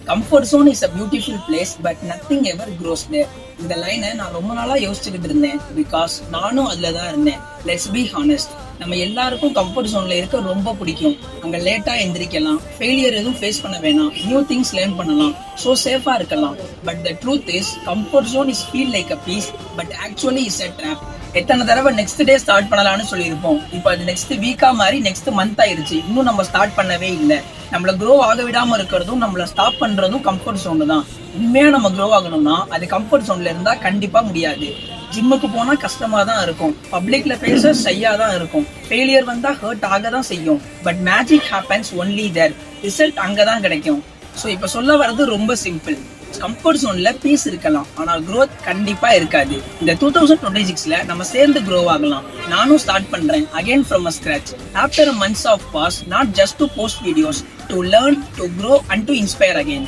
Comfort zone is a beautiful place but nothing ever grows there. இந்த லைனை நான் ரொம்ப நாளா யோசிச்சுக்கிட்டு இருந்தேன். பிகாஸ் நானும் அதுல தான் இருந்தேன். Let's be honest. நம்ம எல்லாருக்கும் கம்ஃபர்ட் ஜோன்ல இருக்க ரொம்ப பிடிக்கும். அங்க லேட்டா எந்திரிக்கலாம், ஃபெயிலியர் எதுவும் ஃபேஸ் பண்ண வேணாம், நியூ திங்ஸ் லேர்ன் பண்ணலாம், ஸோ சேஃபா இருக்கலாம். But the truth is comfort zone is feel like a peace but actually is a trap. எத்தனை தடவை நெக்ஸ்ட் டே ஸ்டார்ட் பண்ணலாம்னு சொல்லியிருப்போம். இப்போ அது நெக்ஸ்ட் வீக்கா மாதிரி நெக்ஸ்ட் மந்த் ஆயிருச்சு, இன்னும் நம்ம ஸ்டார்ட் பண்ணவே இல்லை. நம்மள க்ரோ ஆக விடாம இருக்கிறதும் நம்மள ஸ்டாப் பண்றதும் கம்ஃபர்ட் ஜோன் தான். உண்மையா நம்ம க்ரோ ஆகணும்னா அது கம்ஃபர்ட் ஜோன்ல இருந்தா கண்டிப்பா முடியாது. ஜிம்முக்கு போனா கஷ்டமா தான் இருக்கும், பப்ளிக்ல பேச ஷையா தான் இருக்கும், ஃபெயிலியர் வந்தா ஹர்ட் ஆக தான் செய்யும். But magic happens only there. Result அங்கதான் கிடைக்கும். ஸோ இப்போ சொல்ல வர்றது ரொம்ப சிம்பிள். கம்ஃபர்ட் ஜோன்ல பீஸ் இருக்கலாம், ஆனால் க்ரோத் கண்டிப்பா இருக்காது. இந்த 2026ல நம்ம சேர்ந்து க்ரோ ஆகலாம். நானும் ஸ்டார்ட் பண்றேன் again from a scratch. After a months of pause, not just to post videos, to learn, to grow and to inspire again.